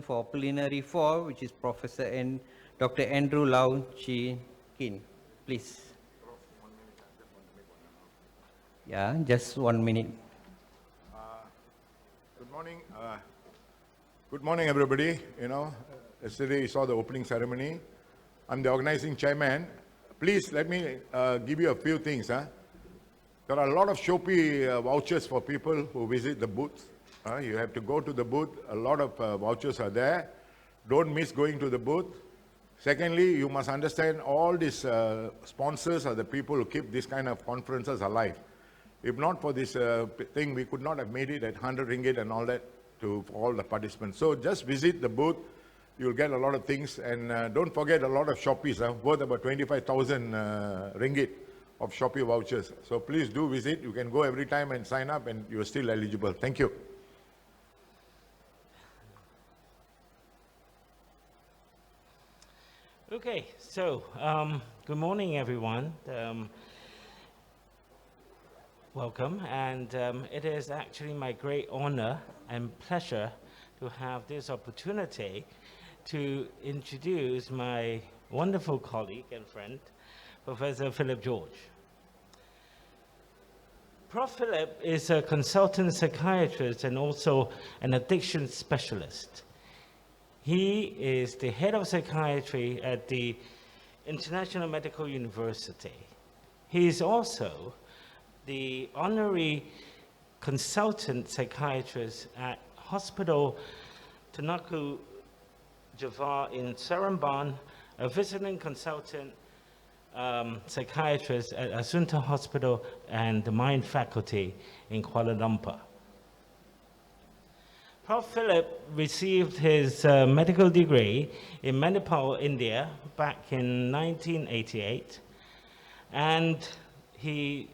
for Plenary 4, which is Dr. Andrew Lau Chi Kin. Please. Yeah, just 1 minute. Good morning. Good morning, everybody. Yesterday you saw the opening ceremony. I'm the organizing chairman. Please let me give you a few things. There are a lot of Shopee vouchers for people who visit the booth. You have to go to the booth. A lot of vouchers are there. Don't miss going to the booth. Secondly, you must understand all these sponsors are the people who keep this kind of conferences alive. If not for this thing, we could not have made it at 100 ringgit and all that for all the participants. So just visit the booth. You'll get a lot of things. And don't forget a lot of Shopees, worth about 25,000 ringgit of Shopee vouchers. So please do visit. You can go every time and sign up and you're still eligible. Thank you. Okay, so good morning, everyone. Welcome, and it is actually my great honor and pleasure to have this opportunity to introduce my wonderful colleague and friend, Professor Philip George. Prof. Philip is a consultant psychiatrist and also an addiction specialist. He is the head of psychiatry at the International Medical University. He is also the honorary consultant psychiatrist at Hospital Tunku Java in Seremban, a visiting consultant psychiatrist at Asunta Hospital and the Mind Faculty in Kuala Lumpur. Prof. Philip received his medical degree in Manipur, India, back in 1988, and he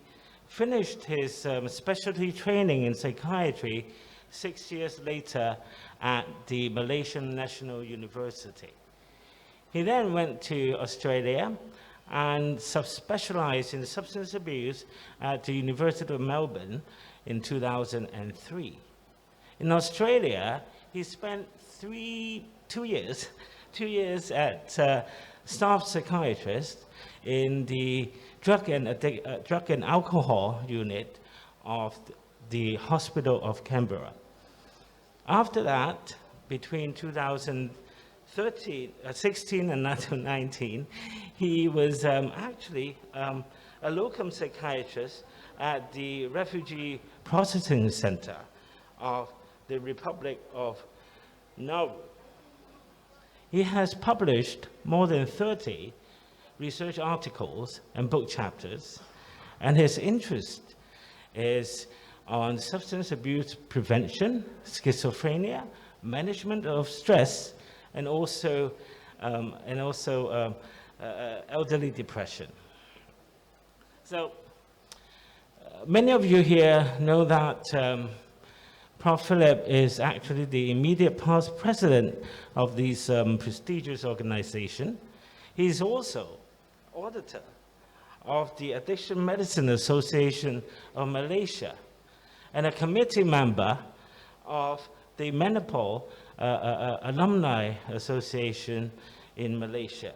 finished his specialty training in psychiatry 6 years later at the Malaysian National University. He then went to Australia and subspecialized in substance abuse at the University of Melbourne in 2003. In Australia, he spent 2 years at staff psychiatrist in the drug and alcohol unit of the Hospital of Canberra. After that, between 2016 and 2019, he was actually a locum psychiatrist at the Refugee Processing Center of the Republic of Nauru. He has published more than 30 research articles and book chapters, and his interest is on substance abuse prevention, schizophrenia, management of stress, and also elderly depression. So many of you here know that Prof. Philip is actually the immediate past president of this prestigious organization. He's also auditor of the Addiction Medicine Association of Malaysia and a committee member of the Manipur Alumni Association in Malaysia.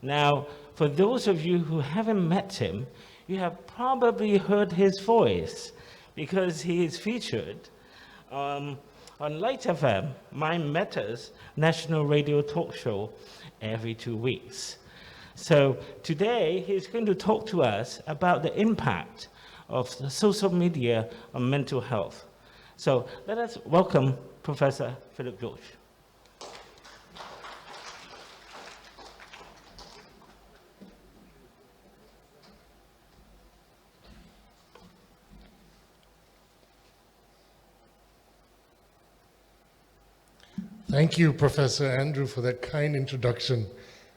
Now, for those of you who haven't met him, you have probably heard his voice because he is featured on Light FM, Mind Matters national radio talk show every 2 weeks. So today he's going to talk to us about the impact of social media on mental health. So let us welcome Professor Philip George. Thank you, Professor Andrew, for that kind introduction.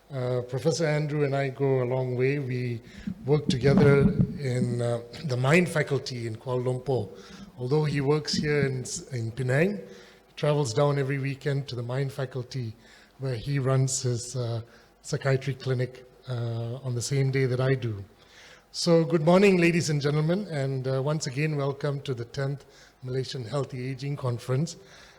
Professor Andrew and I go a long way. We work together in the Mind Faculty in Kuala Lumpur. Although he works here in Penang, he travels down every weekend to the Mind Faculty where he runs his psychiatry clinic on the same day that I do. So good morning, ladies and gentlemen, and once again, welcome to the 10th Malaysian Healthy Aging Conference.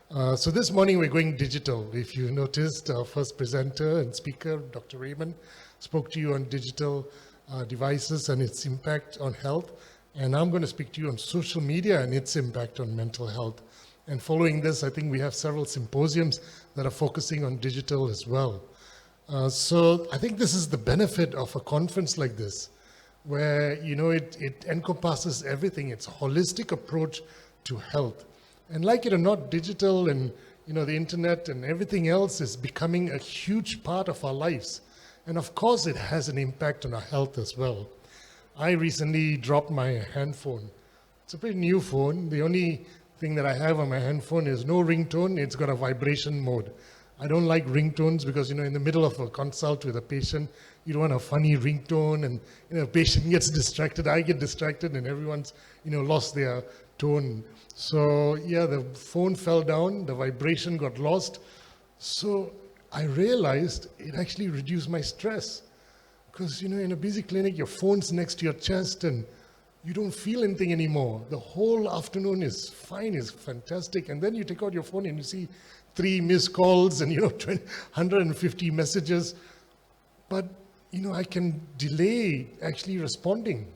So this morning we're going digital. If you noticed, our first presenter and speaker, Dr. Raymond, spoke to you on digital devices and its impact on health. And I'm going to speak to you on social media and its impact on mental health. And following this, I think we have several symposiums that are focusing on digital as well. So I think this is the benefit of a conference like this, where it encompasses everything. It's a holistic approach to health. And like it or not, digital and the internet and everything else is becoming a huge part of our lives. And of course, it has an impact on our health as well. I recently dropped my hand phone. It's a pretty new phone. The only thing that I have on my hand phone is no ringtone. It's got a vibration mode. I don't like ringtones because, in the middle of a consult with a patient, you don't want a funny ringtone and, a patient gets distracted, I get distracted and everyone's, lost their tone. So, yeah, the phone fell down, the vibration got lost. So I realized it actually reduced my stress because, in a busy clinic, your phone's next to your chest and you don't feel anything anymore. The whole afternoon is fine, is fantastic. And then you take out your phone and you see 3 missed calls and 150 messages, but I can delay actually responding.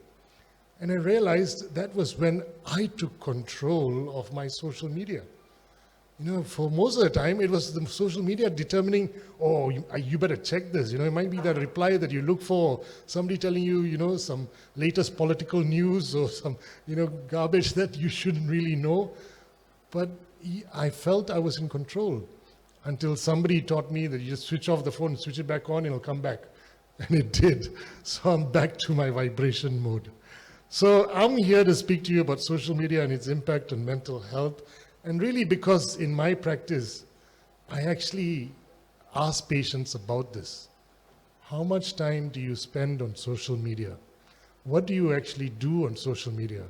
And I realized that was when I took control of my social media. For most of the time, it was the social media determining, oh, you better check this. It might be that reply that you look for, somebody telling you, some latest political news or some, garbage that you shouldn't really know. But I felt I was in control until somebody taught me that you just switch off the phone, switch it back on, it'll come back. And it did. So I'm back to my vibration mode. So I'm here to speak to you about social media and its impact on mental health. And really because in my practice, I actually ask patients about this. How much time do you spend on social media? What do you actually do on social media?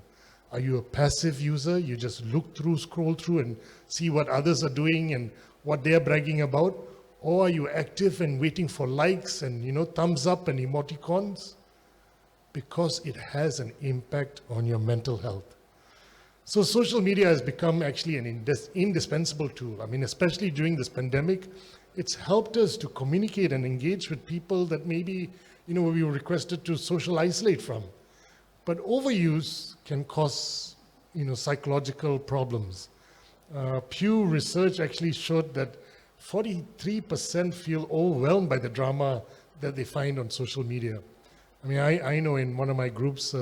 Are you a passive user? You just look through, scroll through and see what others are doing and what they're bragging about? Or are you active and waiting for likes and, thumbs up and emoticons? Because it has an impact on your mental health. So social media has become actually an indispensable tool. I mean, especially during this pandemic, it's helped us to communicate and engage with people that maybe, we were requested to social isolate from. But overuse can cause, psychological problems. Pew research actually showed that 43% feel overwhelmed by the drama that they find on social media. I mean, I know in one of my groups,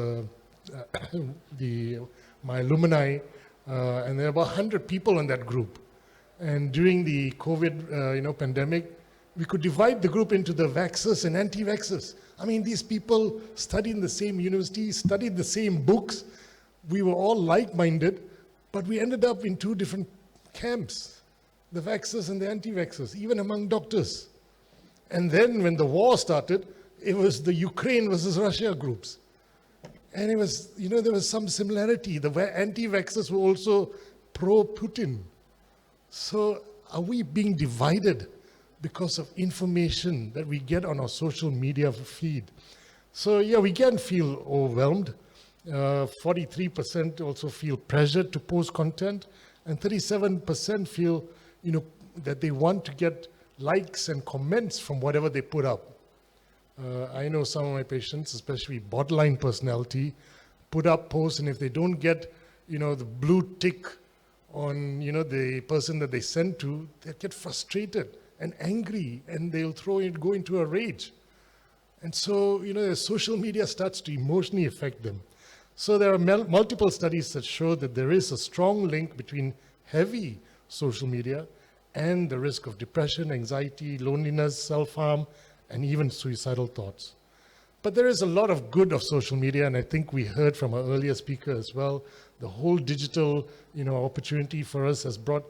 my alumni, and there are about 100 people in that group. And during the COVID, pandemic, we could divide the group into the vaxxers and anti-vaxxers. I mean, these people studied in the same university, studied the same books. We were all like-minded, but we ended up in 2 different camps, the vaxxers and the anti-vaxxers, even among doctors. And then when the war started, it was the Ukraine versus Russia groups. And it was, there was some similarity. The anti-vaxxers were also pro-Putin. So are we being divided because of information that we get on our social media feed? So yeah, we can feel overwhelmed. 43% also feel pressured to post content, and 37% feel, that they want to get likes and comments from whatever they put up. I know some of my patients, especially borderline personality, put up posts, and if they don't get, the blue tick on, the person that they send to, they get frustrated and angry, and they'll go into a rage. And so, social media starts to emotionally affect them. So there are multiple studies that show that there is a strong link between heavy social media and the risk of depression, anxiety, loneliness, self-harm, and even suicidal thoughts. But there is a lot of good of social media, and I think we heard from our earlier speaker as well. The whole digital, opportunity for us has brought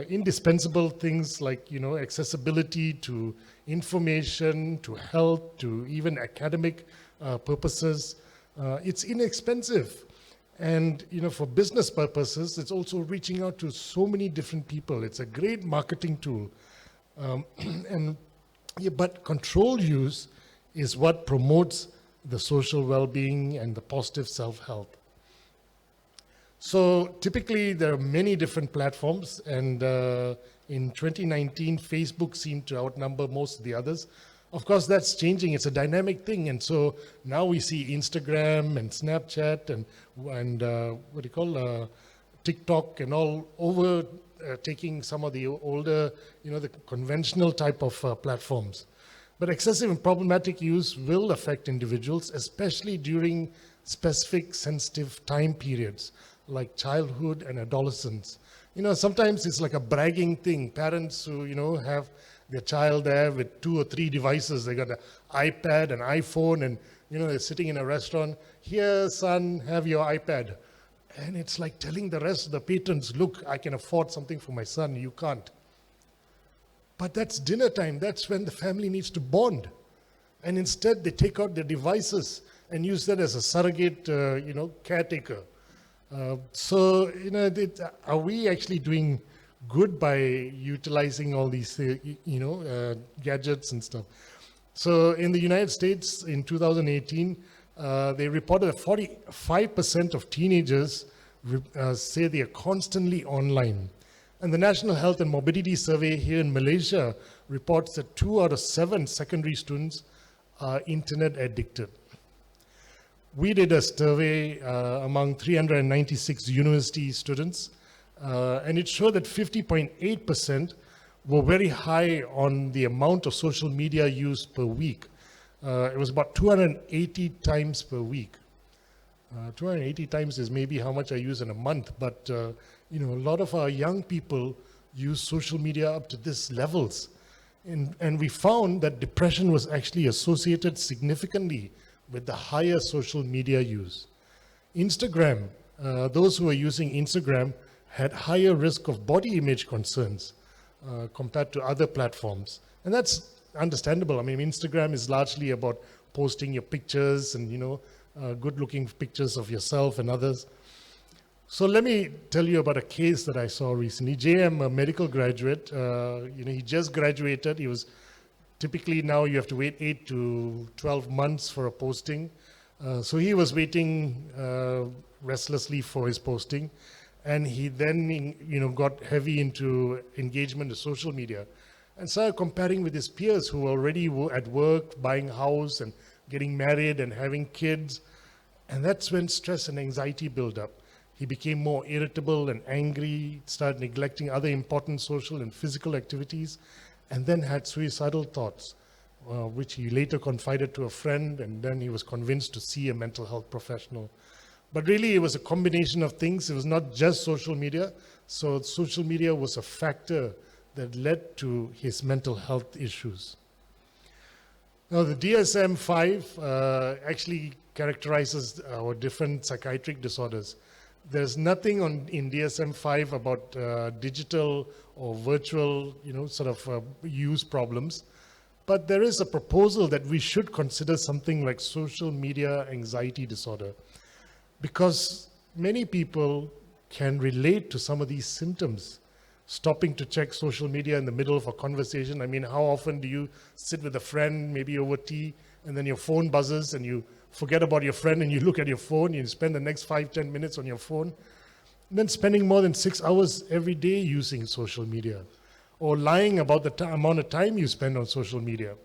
indispensable things like, accessibility to information, to health, to even academic purposes. It's inexpensive. And, for business purposes, it's also reaching out to so many different people. It's a great marketing tool. But controlled use is what promotes the social well-being and the positive self-help. So typically there are many different platforms, and in 2019, Facebook seemed to outnumber most of the others. Of course, that's changing. It's a dynamic thing, and so now we see Instagram and Snapchat and what do you call TikTok and all over taking some of the older, the conventional type of platforms. But excessive and problematic use will affect individuals, especially during specific sensitive time periods like childhood and adolescence. Sometimes it's like a bragging thing. Parents who, have their child there with 2 or 3 devices. They got an iPad, an iPhone, and, they're sitting in a restaurant. Here, son, have your iPad. And it's like telling the rest of the patrons, look, I can afford something for my son, you can't. But that's dinner time. That's when the family needs to bond. And instead, they take out their devices and use that as a surrogate, caretaker. So, are we actually doing good by utilizing all these, gadgets and stuff? So, in the United States in 2018, they reported that 45% of teenagers say they are constantly online. And the National Health and Morbidity Survey here in Malaysia reports that 2 out of 7 secondary students are internet addicted. We did a survey among 396 university students, and it showed that 50.8% were very high on the amount of social media used per week. It was about 280 times per week. 280 times is maybe how much I use in a month, but a lot of our young people use social media up to this levels. And we found that depression was actually associated significantly with the higher social media use. Instagram, those who are using Instagram had higher risk of body image concerns compared to other platforms. And that's understandable. I mean, Instagram is largely about posting your pictures and, good-looking pictures of yourself and others. So let me tell you about a case that I saw recently. JM, a medical graduate, he just graduated. He was typically now you have to wait 8 to 12 months for a posting. So he was waiting restlessly for his posting. And he then, got heavy into engagement with social media and started comparing with his peers who were already at work, buying a house and getting married and having kids. And that's when stress and anxiety build up. He became more irritable and angry, started neglecting other important social and physical activities, and then had suicidal thoughts, which he later confided to a friend, and then he was convinced to see a mental health professional. But really, it was a combination of things. It was not just social media. So social media was a factor that led to his mental health issues. Now, the DSM-5 actually characterizes our different psychiatric disorders. There's nothing in DSM-5 about digital or virtual, use problems. But there is a proposal that we should consider something like social media anxiety disorder, because many people can relate to some of these symptoms. Stopping to check social media in the middle of a conversation. I mean, how often do you sit with a friend, maybe over tea, and then your phone buzzes and you forget about your friend and you look at your phone, you spend the next 5-10 minutes on your phone, and then spending more than 6 hours every day using social media, or lying about the amount of time you spend on social media,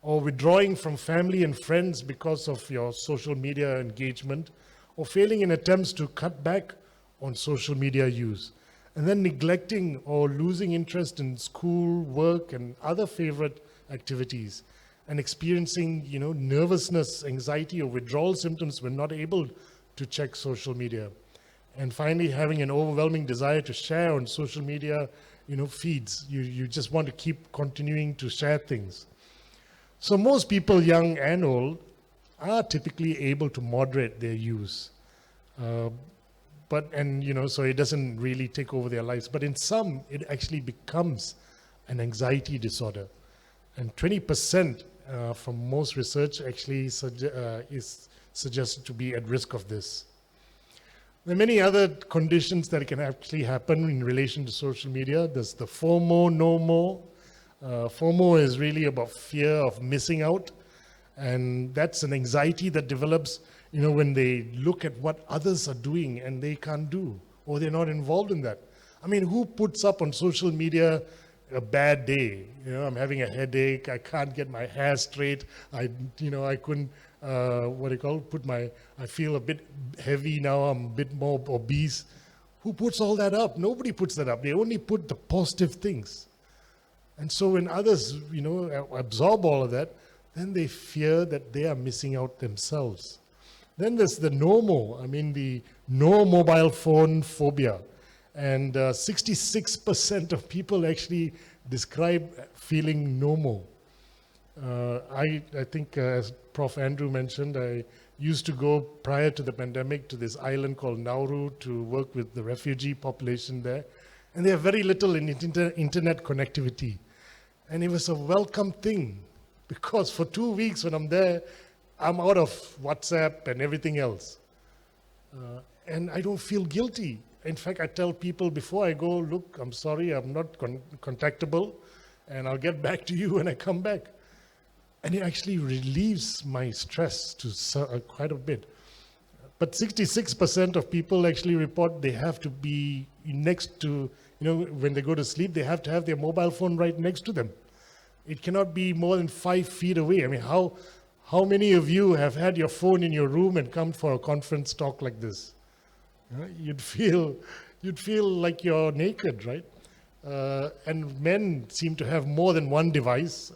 or withdrawing from family and friends because of your social media engagement, or failing in attempts to cut back on social media use, and then neglecting or losing interest in school, work, and other favorite activities, and experiencing, nervousness, anxiety, or withdrawal symptoms when not able to check social media. And finally, having an overwhelming desire to share on social media, feeds. You just want to keep continuing to share things. So most people, young and old, are typically able to moderate their use. So it doesn't really take over their lives. But in some, it actually becomes an anxiety disorder. And 20% from most research actually is suggested to be at risk of this. There are many other conditions that can actually happen in relation to social media. There's the FOMO, no more. FOMO is really about fear of missing out. And that's an anxiety that develops, when they look at what others are doing and they can't do, or they're not involved in that. I mean, who puts up on social media a bad day? I'm having a headache, I can't get my hair straight, I couldn't, I feel a bit heavy now, I'm a bit more obese. Who puts all that up? Nobody puts that up. They only put the positive things. And so when others, absorb all of that, then they fear that they are missing out themselves. Then there's the NOMO, the no mobile phone phobia. And 66% of people actually describe feeling NOMO. I think, as Prof. Andrew mentioned, I used to go prior to the pandemic to this island called Nauru to work with the refugee population there. And they have very little in internet connectivity. And it was a welcome thing, because for 2 weeks when I'm there, I'm out of WhatsApp and everything else. And I don't feel guilty. In fact, I tell people before I go, look, I'm sorry, I'm not contactable, and I'll get back to you when I come back. And it actually relieves my stress to quite a bit. But 66% of people actually report they have to be next to, when they go to sleep, they have to have their mobile phone right next to them. It cannot be more than 5 feet away. How many of you have had your phone in your room and come for a conference talk like this? You'd feel like you're naked, right? And men seem to have more than one device.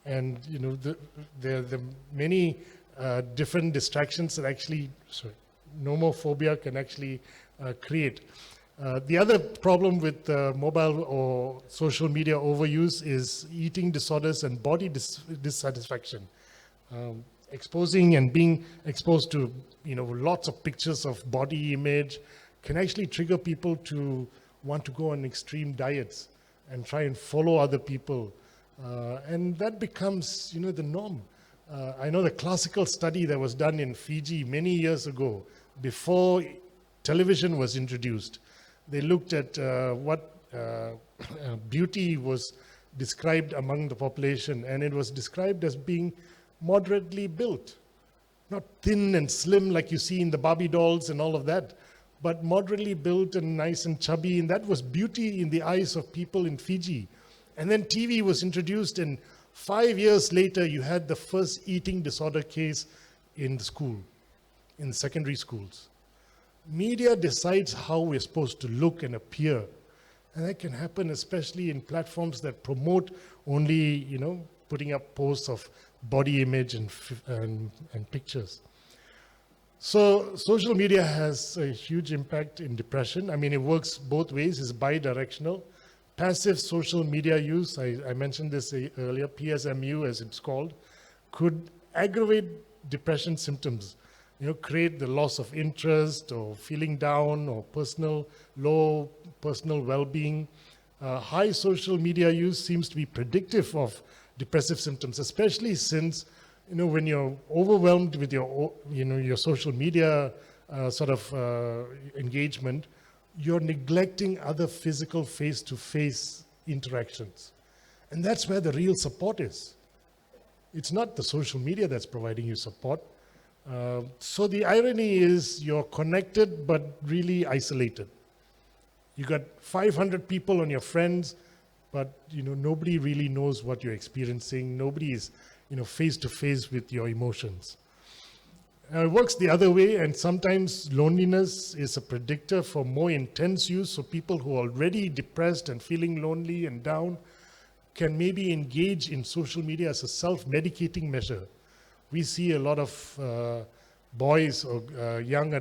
And there are many different distractions that actually, nomophobia can actually create. The other problem with mobile or social media overuse is eating disorders and body dissatisfaction. Exposing and being exposed to lots of pictures of body image can actually trigger people to want to go on extreme diets and try and follow other people. And that becomes, the norm. I know the classical study that was done in Fiji many years ago, before television was introduced. They looked at what beauty was described among the population, and it was described as being moderately built. Not thin and slim like you see in the Barbie dolls and all of that, but moderately built and nice and chubby, and that was beauty in the eyes of people in Fiji. And then TV was introduced, and 5 years later, you had the first eating disorder case in the school, in secondary schools. Media decides how we're supposed to look and appear. And that can happen especially in platforms that promote only, putting up posts of body image and pictures. So social media has a huge impact in depression. It works both ways, it's bi-directional. Passive social media use, I mentioned this earlier, PSMU as it's called, could aggravate depression symptoms, create the loss of interest or feeling down or low personal well-being. High social media use seems to be predictive of depressive symptoms, especially since, when you're overwhelmed with your social media engagement, you're neglecting other physical face-to-face interactions. And that's where the real support is. It's not the social media that's providing you support. So the irony is you're connected but really isolated. You got 500 people on your friends, but nobody really knows what you're experiencing. Nobody is face-to-face with your emotions. It works the other way, and sometimes loneliness is a predictor for more intense use. So people who are already depressed and feeling lonely and down can maybe engage in social media as a self-medicating measure. We see a lot of boys or young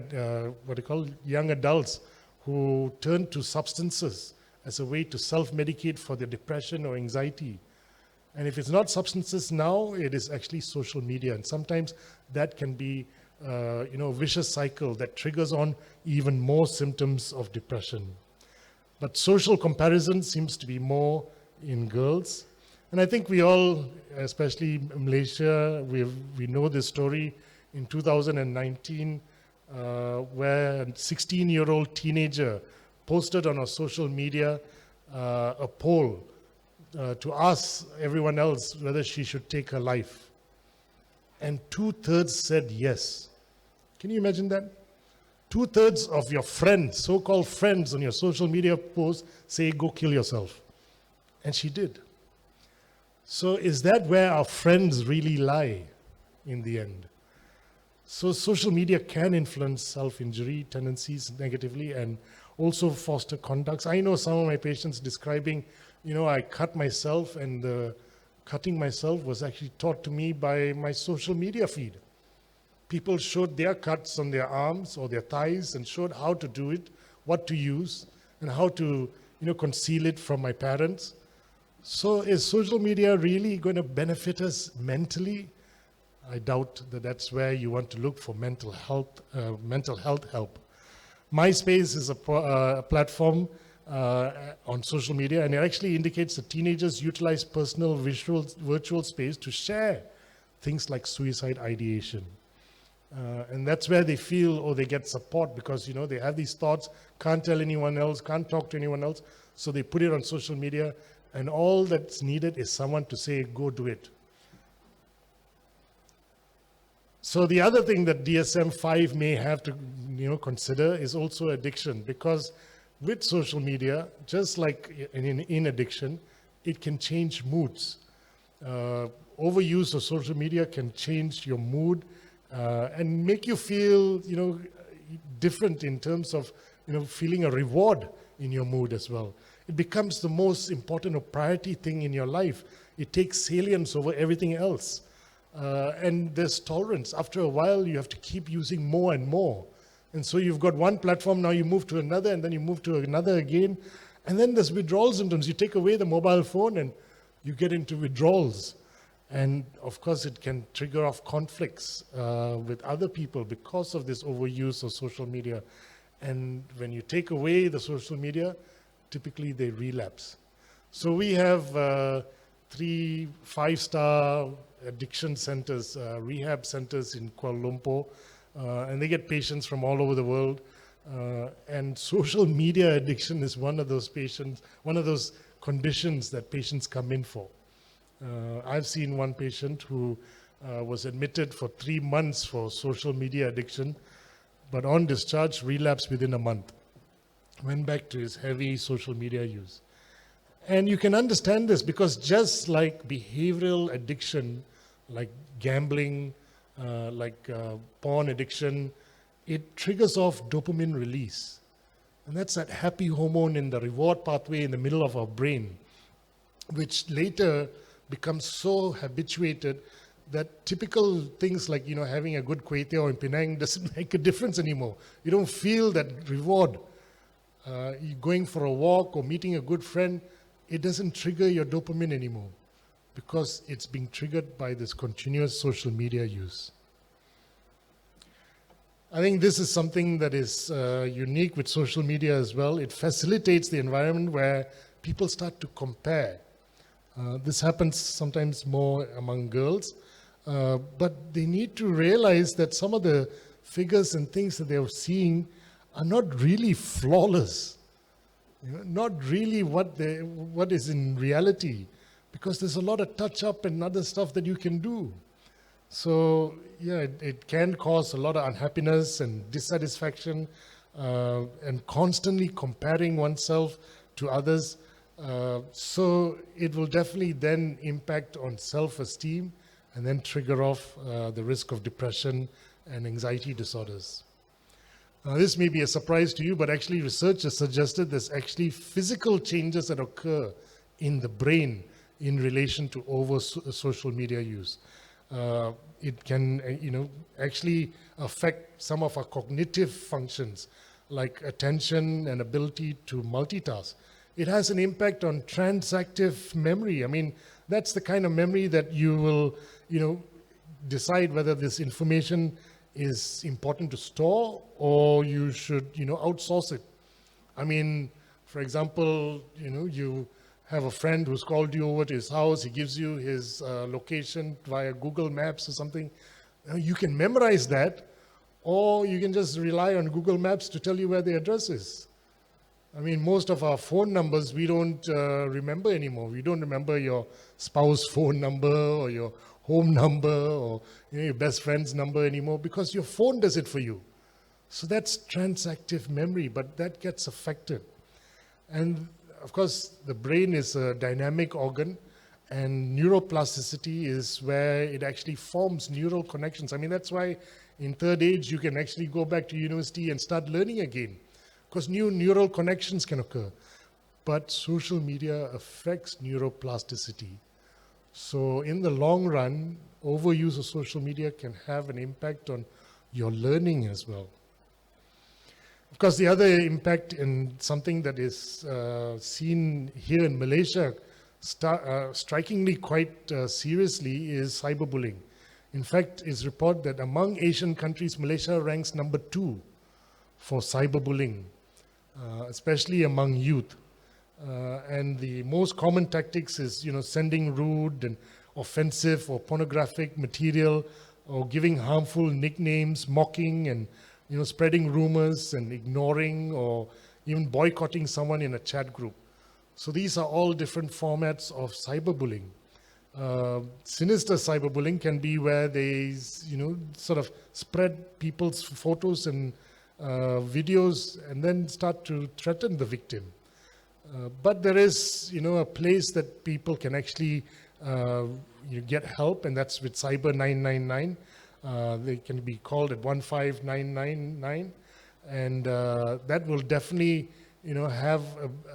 adults who turn to substances as a way to self-medicate for their depression or anxiety. And if it's not substances now, it is actually social media. And sometimes that can be a vicious cycle that triggers on even more symptoms of depression. But social comparison seems to be more in girls. And I think we all, especially Malaysia, we know this story in 2019, where a 16-year-old teenager posted on our social media a poll to ask everyone else whether she should take her life. And 2/3 said yes. Can you imagine that? 2/3 of your friends, so-called friends on your social media posts say, go kill yourself. And she did. So is that where our friends really lie in the end? So social media can influence self-injury tendencies negatively and also foster conducts. I know some of my patients describing, I cut myself, and the cutting myself was actually taught to me by my social media feed. People showed their cuts on their arms or their thighs and showed how to do it, what to use, and how to, conceal it from my parents. So is social media really going to benefit us mentally? I doubt that that's where you want to look for mental health help. MySpace is a platform on social media, and it actually indicates that teenagers utilize personal virtual space to share things like suicide ideation. And that's where they feel, or they get support, because they have these thoughts, can't tell anyone else, can't talk to anyone else, so they put it on social media, and all that's needed is someone to say, go do it. So the other thing that DSM-5 may have to consider is also addiction, because with social media, just like in addiction, it can change moods. Overuse of social media can change your mood and make you feel different in terms of feeling a reward in your mood as well. It becomes the most important or priority thing in your life. It takes salience over everything else. And there's tolerance. After a while, you have to keep using more and more. And so you've got one platform, now you move to another, and then you move to another again. And then there's withdrawal symptoms. You take away the mobile phone and you get into withdrawals. And of course, it can trigger off conflicts with other people because of this overuse of social media. And when you take away the social media, typically they relapse. So we have 3 5-star addiction centers, rehab centers in Kuala Lumpur, and they get patients from all over the world. And social media addiction is one of those conditions that patients come in for. I've seen one patient who was admitted for 3 months for social media addiction, but on discharge relapsed within a month. Went back to his heavy social media use. And you can understand this because just like behavioral addiction, like gambling, like porn addiction, it triggers off dopamine release. And that's that happy hormone in the reward pathway in the middle of our brain, which later becomes so habituated that typical things like, having a good kway teow in Penang doesn't make a difference anymore. You don't feel that reward. You going for a walk or meeting a good friend, it doesn't trigger your dopamine anymore because it's being triggered by this continuous social media use. I think this is something that is unique with social media as well. It facilitates the environment where people start to compare. This happens sometimes more among girls, but they need to realize that some of the figures and things that they're seeing are not really flawless, not really what is in reality, because there's a lot of touch-up and other stuff that you can do. So, yeah, it can cause a lot of unhappiness and dissatisfaction and constantly comparing oneself to others. So it will definitely then impact on self-esteem and then trigger off the risk of depression and anxiety disorders. This may be a surprise to you, but actually research has suggested there's actually physical changes that occur in the brain in relation to social media use. It can, actually affect some of our cognitive functions, like attention and ability to multitask. It has an impact on transactive memory. I mean, that's the kind of memory that you will, decide whether this information is important to store or you should, outsource it. I mean, for example, you have a friend who's called you over to his house, he gives you his location via Google Maps or something. You can memorize that, or you can just rely on Google Maps to tell you where the address is. I mean, most of our phone numbers we don't remember anymore. We don't remember your spouse phone number or your home number or your best friend's number anymore because your phone does it for you. So that's transactive memory, but that gets affected. And of course, the brain is a dynamic organ, and neuroplasticity is where it actually forms neural connections. I mean, that's why in third age you can actually go back to university and start learning again, because new neural connections can occur. But social media affects neuroplasticity. So in the long run, overuse of social media can have an impact on your learning as well. Of course, the other impact, and something that is seen here in Malaysia strikingly quite seriously, is cyberbullying. In fact, it's reported that among Asian countries, Malaysia ranks number 2 for cyberbullying, especially among youth. And the most common tactics is, sending rude and offensive or pornographic material, or giving harmful nicknames, mocking, and spreading rumors and ignoring or even boycotting someone in a chat group. So these are all different formats of cyberbullying. Sinister cyberbullying can be where they, sort of spread people's photos and videos and then start to threaten the victim. But there is, a place that people can actually get help, and that's with Cyber 999. They can be called at 15999, and that will definitely, have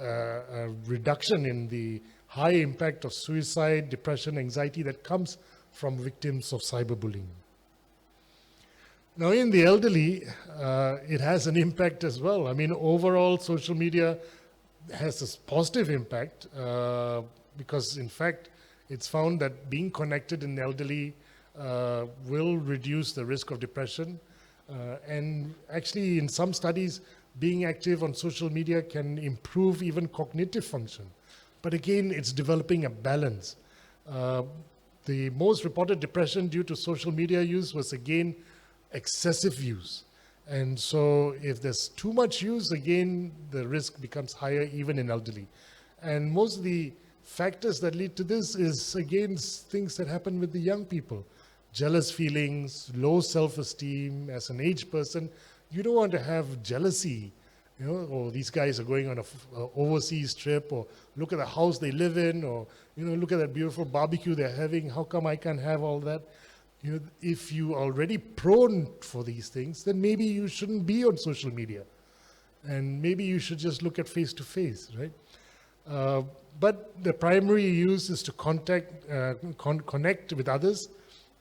a reduction in the high impact of suicide, depression, anxiety that comes from victims of cyberbullying. Now, in the elderly, it has an impact as well. I mean, overall, social media has a positive impact because, in fact, it's found that being connected in the elderly will reduce the risk of depression. And actually, in some studies, being active on social media can improve even cognitive function. But again, it's developing a balance. The most reported depression due to social media use was, again, excessive use. And so if there's too much use, again, the risk becomes higher even in elderly. And most of the factors that lead to this is, again, things that happen with the young people. Jealous feelings, low self-esteem. As an aged person, you don't want to have jealousy. Or these guys are going on a overseas trip, or look at the house they live in, or look at that beautiful barbecue they're having. How come I can't have all that? If you are already prone for these things, then maybe you shouldn't be on social media, and maybe you should just look at face-to-face, right? But the primary use is to connect with others,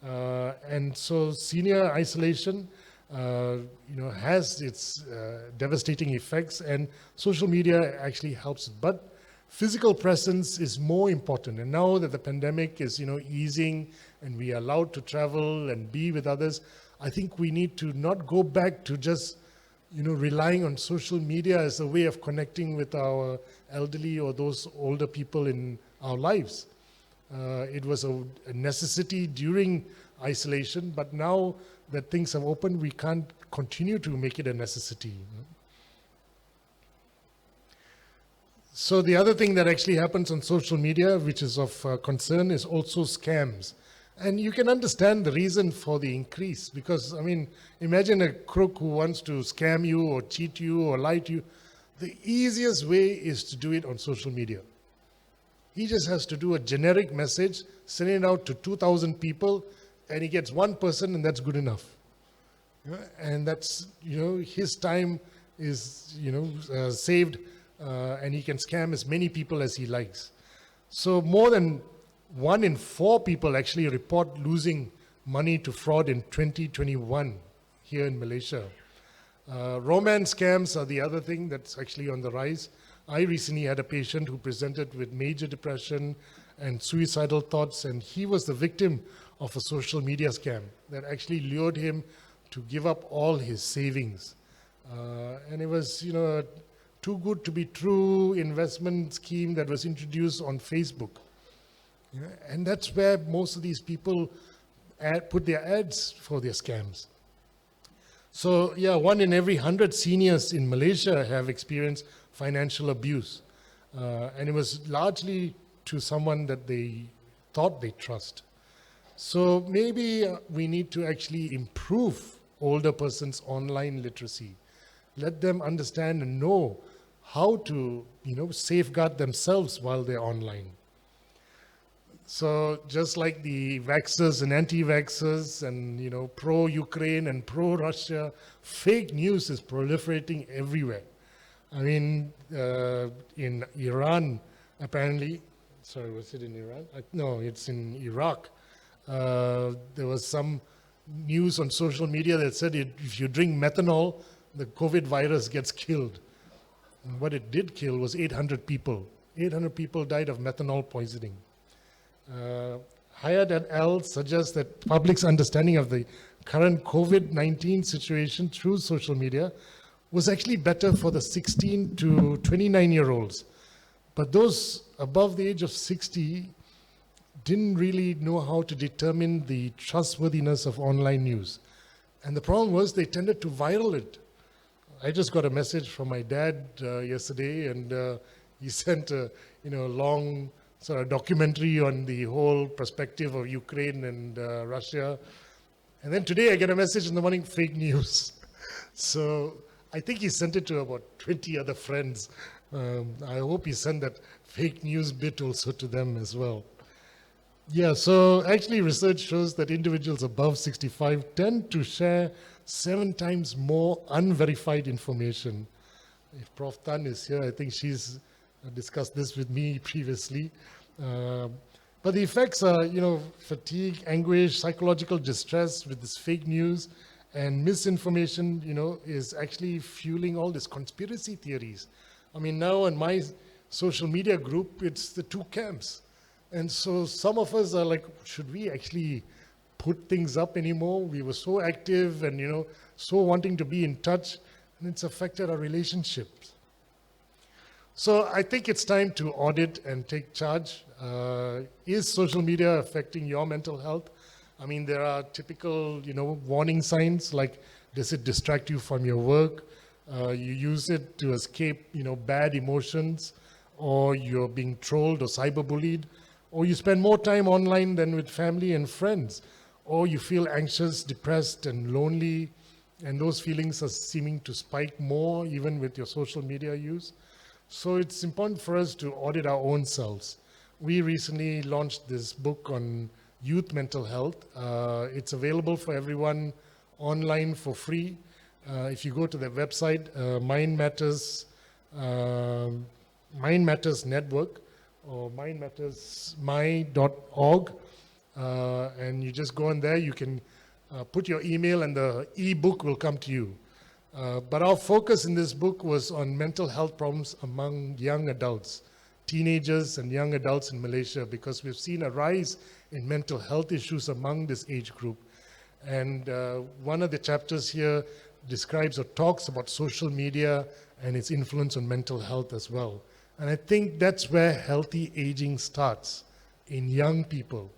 and so senior isolation, has its devastating effects, and social media actually helps. But physical presence is more important. And now that the pandemic is, easing and we are allowed to travel and be with others, I think we need to not go back to just, relying on social media as a way of connecting with our elderly or those older people in our lives. It was a necessity during isolation, but now that things have opened, we can't continue to make it a necessity. So the other thing that actually happens on social media, which is of concern, is also scams. And you can understand the reason for the increase, because, imagine a crook who wants to scam you or cheat you or lie to you. The easiest way is to do it on social media. He just has to do a generic message, send it out to 2,000 people, and he gets one person, and that's good enough. And that's, his time is, saved, and he can scam as many people as he likes. So more than 1 in 4 people actually report losing money to fraud in 2021 here in Malaysia. Romance scams are the other thing that's actually on the rise. I recently had a patient who presented with major depression and suicidal thoughts, and he was the victim of a social media scam that actually lured him to give up all his savings. And it was, a too good to be true investment scheme that was introduced on Facebook. And that's where most of these people put their ads for their scams. So 1 in every 100 seniors in Malaysia have experienced financial abuse. And it was largely to someone that they thought they trust. So maybe we need to actually improve older persons' online literacy. Let them understand and know how to, safeguard themselves while they're online. So just like the vaxxers and anti-vaxxers and, pro-Ukraine and pro-Russia, fake news is proliferating everywhere. I mean, in Iran, apparently, sorry, was it in Iran? No, it's in Iraq. There was some news on social media that said if you drink methanol, the COVID virus gets killed. And what it did kill was 800 people. 800 people died of methanol poisoning. Hayat et al. Suggests that public's understanding of the current COVID-19 situation through social media was actually better for the 16 to 29-year-olds. But those above the age of 60 didn't really know how to determine the trustworthiness of online news. And the problem was they tended to viral it. I just got a message from my dad yesterday, and he sent a long sort of documentary on the whole perspective of Ukraine and Russia. And then today I get a message in the morning, fake news. So I think he sent it to about 20 other friends. I hope he sent that fake news bit also to them as well. Yeah, so actually research shows that individuals above 65 tend to share 7 times more unverified information. If Prof. Tan is here, I think she's discussed this with me previously. But the effects are, fatigue, anguish, psychological distress with this fake news, and misinformation, is actually fueling all these conspiracy theories. I mean, now in my social media group, it's the two camps. And so some of us are like, should we actually put things up anymore? We were so active and, so wanting to be in touch, and it's affected our relationships. So I think it's time to audit and take charge. Is social media affecting your mental health? I mean, there are typical, warning signs like, does it distract you from your work? You use it to escape, bad emotions, or you're being trolled or cyberbullied, or you spend more time online than with family and friends, or you feel anxious, depressed, and lonely, and those feelings are seeming to spike more even with your social media use. So it's important for us to audit our own selves. We recently launched this book on youth mental health. It's available for everyone online for free. If you go to the website, Mind Matters Network, or mindmattersmy.org, and you just go in there, you can put your email and the e-book will come to you. But our focus in this book was on mental health problems among young adults, teenagers and young adults in Malaysia, because we've seen a rise in mental health issues among this age group. And one of the chapters here describes or talks about social media and its influence on mental health as well. And I think that's where healthy aging starts, in young people.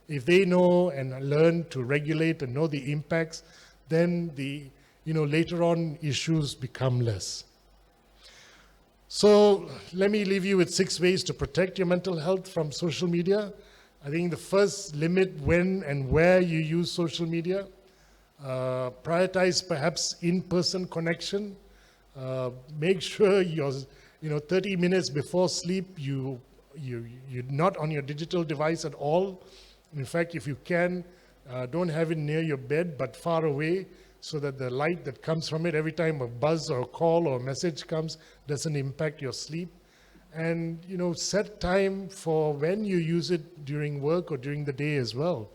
If they know and learn to regulate and know the impacts, then the later on issues become less. So let me leave you with 6 ways to protect your mental health from social media. I think the first, limit when and where you use social media. Prioritize perhaps in-person connection. Make sure you're 30 minutes before sleep, you're not on your digital device at all. In fact, if you can, don't have it near your bed, but far away, so that the light that comes from it every time a buzz or a call or a message comes doesn't impact your sleep. And, set time for when you use it during work or during the day as well.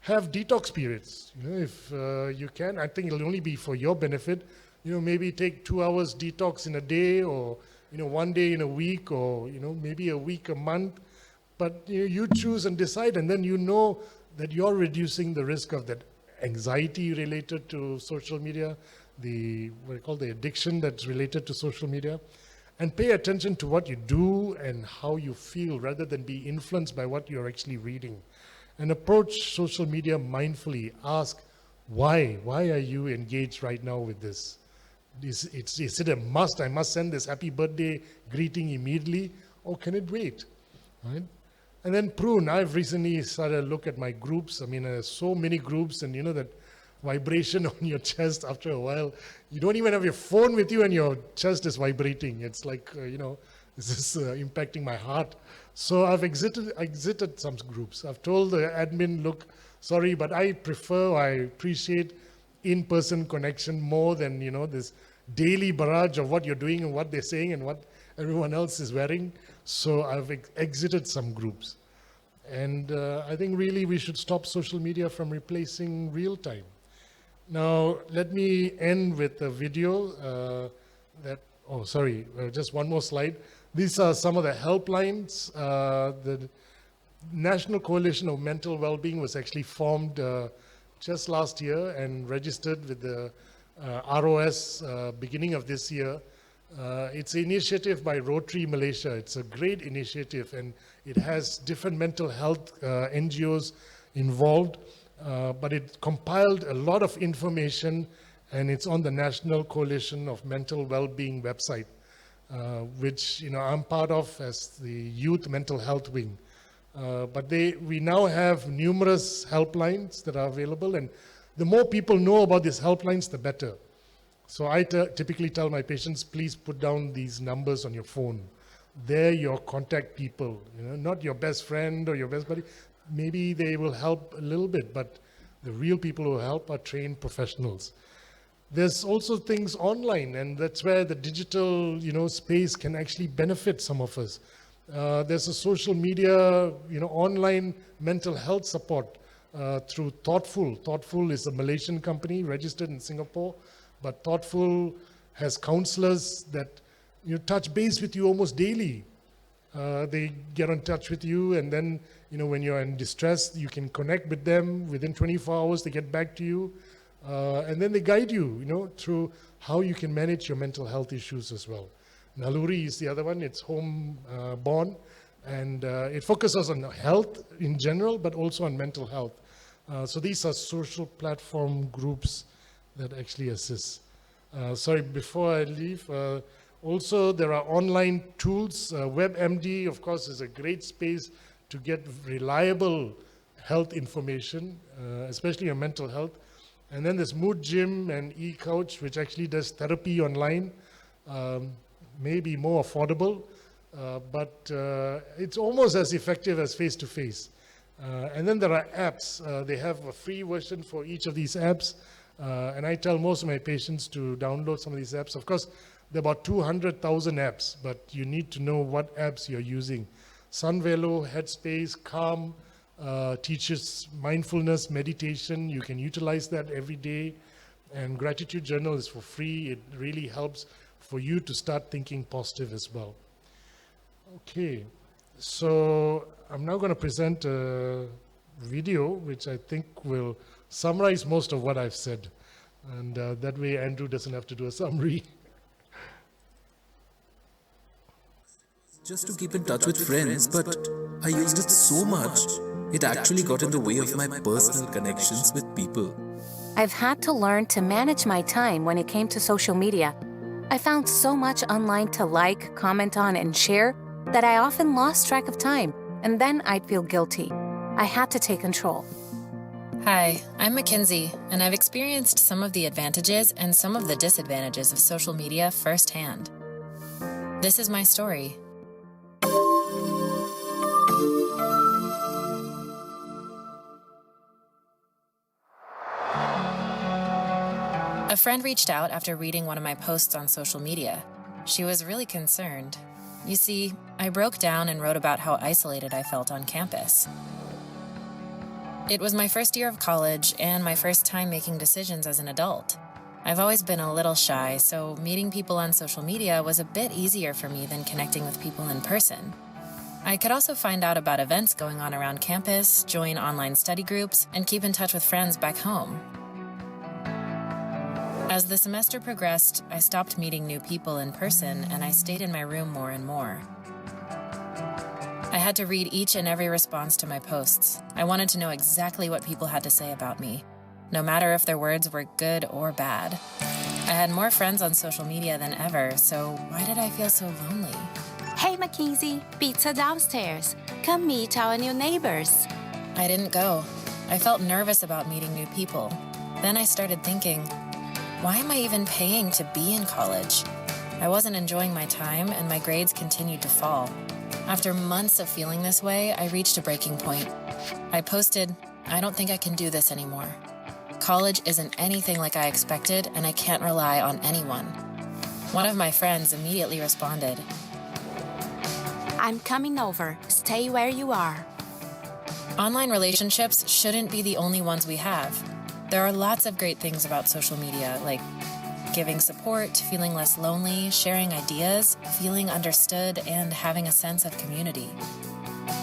Have detox periods, if you can. I think it'll only be for your benefit. Maybe take 2 hours detox in a day, or 1 day in a week, or maybe a week, a month. But you choose and decide, and then that you're reducing the risk of that anxiety related to social media, the addiction that's related to social media. And pay attention to what you do and how you feel, rather than be influenced by what you're actually reading. And approach social media mindfully. Ask, why? Why are you engaged right now with this? Is it a must? I must send this happy birthday greeting immediately, or can it wait? Right? And then prune. I've recently started to look at my groups. I mean, there's so many groups, and that vibration on your chest after a while. You don't even have your phone with you, and your chest is vibrating. It's like, this is impacting my heart. So I've exited some groups. I've told the admin, look, sorry, but I appreciate in-person connection more than, this daily barrage of what you're doing and what they're saying and what everyone else is wearing. So I've exited some groups. And I think really we should stop social media from replacing real time. Now, let me end with a video just one more slide. These are some of the helplines. The National Coalition of Mental Wellbeing was actually formed just last year and registered with the ROS beginning of this year. It's an initiative by Rotary Malaysia. It's a great initiative, and it has different mental health NGOs involved, but it compiled a lot of information, and it's on the National Coalition of Mental Wellbeing website, which I'm part of as the Youth Mental Health Wing. But we now have numerous helplines that are available, and the more people know about these helplines, the better. So I typically tell my patients, please put down these numbers on your phone. They're your contact people, not your best friend or your best buddy. Maybe they will help a little bit, but the real people who help are trained professionals. There's also things online, and that's where the digital, space can actually benefit some of us. There's a social media, online mental health support through Thoughtful. Thoughtful is a Malaysian company registered in Singapore, but Thoughtful has counselors that touch base with you almost daily. They get in touch with you, and then when you're in distress, you can connect with them. Within 24 hours, they get back to you, and then they guide you, through how you can manage your mental health issues as well. Naluri is the other one. It's home born, and it focuses on health in general, but also on mental health. So these are social platform groups that actually assist. Sorry, before I leave, also there are online tools. WebMD, of course, is a great space to get reliable health information, especially on mental health. And then there's Mood Gym and eCouch, which actually does therapy online. Maybe more affordable, but it's almost as effective as face-to-face. And then there are apps. They have a free version for each of these apps, and I tell most of my patients to download some of these apps. Of course, there are about 200,000 apps, but you need to know what apps you're using. Sunvelo, Headspace, Calm teaches mindfulness, meditation. You can utilize that every day. And Gratitude Journal is for free. It really helps for you to start thinking positive as well. Okay, so I'm now going to present a video which I think will summarize most of what I've said. And that way Andrew doesn't have to do a summary. Just to keep in touch with friends, but I used it so much, it actually got in the way of my personal connections with people. I've had to learn to manage my time when it came to social media. I found so much online to like, comment on, and share that I often lost track of time, and then I'd feel guilty. I had to take control. Hi, I'm Mackenzie, and I've experienced some of the advantages and some of the disadvantages of social media firsthand. This is my story. A friend reached out after reading one of my posts on social media. She was really concerned. You see, I broke down and wrote about how isolated I felt on campus. It was my first year of college and my first time making decisions as an adult. I've always been a little shy, so meeting people on social media was a bit easier for me than connecting with people in person. I could also find out about events going on around campus, join online study groups, and keep in touch with friends back home. As the semester progressed, I stopped meeting new people in person and I stayed in my room more and more. I had to read each and every response to my posts. I wanted to know exactly what people had to say about me, no matter if their words were good or bad. I had more friends on social media than ever, so why did I feel so lonely? Hey, Mackenzie, pizza downstairs. Come meet our new neighbors. I didn't go. I felt nervous about meeting new people. Then I started thinking, why am I even paying to be in college? I wasn't enjoying my time, and my grades continued to fall. After months of feeling this way, I reached a breaking point. I posted, I don't think I can do this anymore. College isn't anything like I expected, and I can't rely on anyone. One of my friends immediately responded, I'm coming over. Stay where you are. online relationships shouldn't be the only ones we have. There are lots of great things about social media, like giving support, feeling less lonely, sharing ideas, feeling understood, and having a sense of community.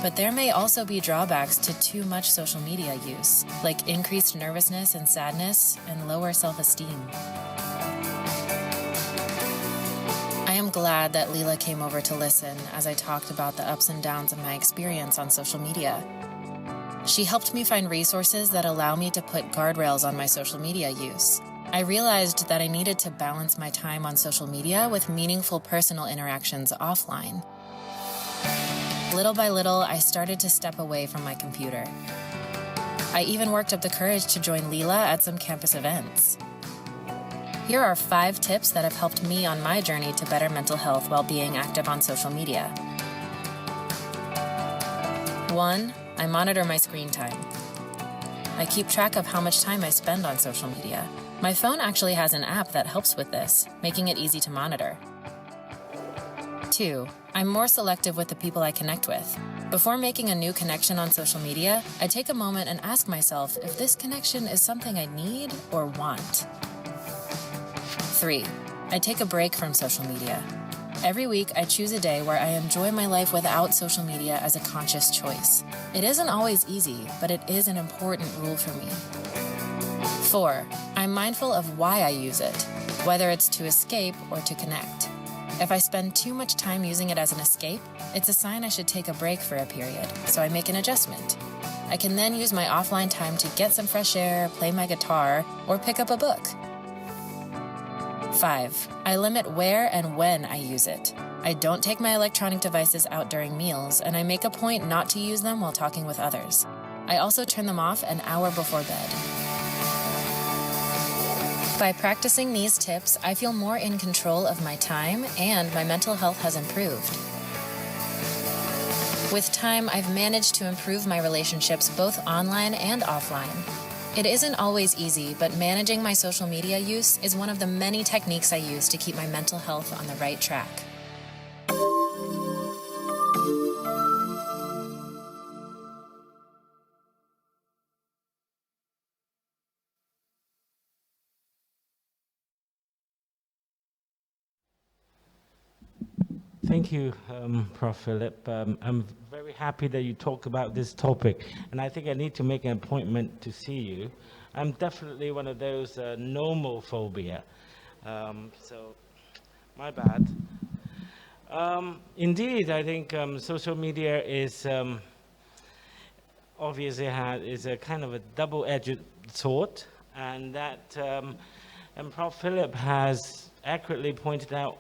But there may also be drawbacks to too much social media use, like increased nervousness and sadness, and lower self-esteem. I am glad that Leela came over to listen as I talked about the ups and downs of my experience on social media. She helped me find resources that allow me to put guardrails on my social media use. I realized that I needed to balance my time on social media with meaningful personal interactions offline. Little by little, I started to step away from my computer. I even worked up the courage to join Leela at some campus events. Here are 5 tips that have helped me on my journey to better mental health while being active on social media. 1. I monitor my screen time. I keep track of how much time I spend on social media. My phone actually has an app that helps with this, making it easy to monitor. 2. I'm more selective with the people I connect with. Before making a new connection on social media, I take a moment and ask myself if this connection is something I need or want. 3. I take a break from social media. Every week, I choose a day where I enjoy my life without social media as a conscious choice. It isn't always easy, but it is an important rule for me. 4. I'm mindful of why I use it, whether it's to escape or to connect. If I spend too much time using it as an escape, it's a sign I should take a break for a period, so I make an adjustment. I can then use my offline time to get some fresh air, play my guitar, or pick up a book. 5. I limit where and when I use it. I don't take my electronic devices out during meals, and I make a point not to use them while talking with others. I also turn them off an hour before bed. By practicing these tips, I feel more in control of my time, and my mental health has improved. With time, I've managed to improve my relationships both online and offline. It isn't always easy, but managing my social media use is one of the many techniques I use to keep my mental health on the right track. Thank you, Prof. Philip. I'm very happy that you talk about this topic, and I think I need to make an appointment to see you. I'm definitely one of those nomophobia, so my bad. Indeed, I think social media is obviously is a kind of a double-edged sword, and that and Prof. Philip has accurately pointed out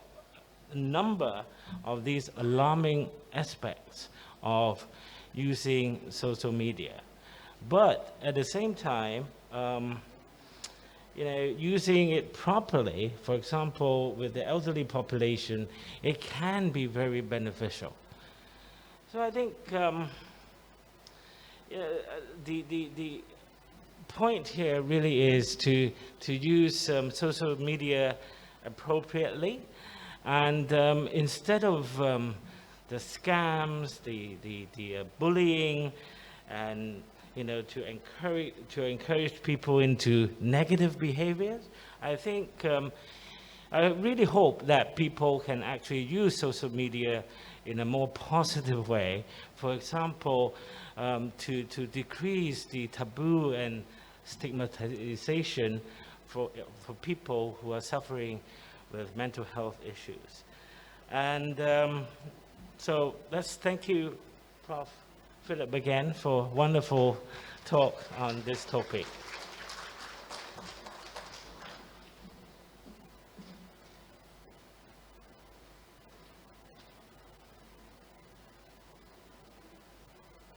a number of these alarming aspects of using social media. But at the same time, using it properly, for example, with the elderly population, it can be very beneficial. So I think the point here really is to use social media appropriately. And instead of the scams, the bullying, and to encourage people into negative behaviors, I think I really hope that people can actually use social media in a more positive way. For example, to decrease the taboo and stigmatization for people who are suffering with mental health issues. And so let's thank you, Prof. Philip, again for wonderful talk on this topic.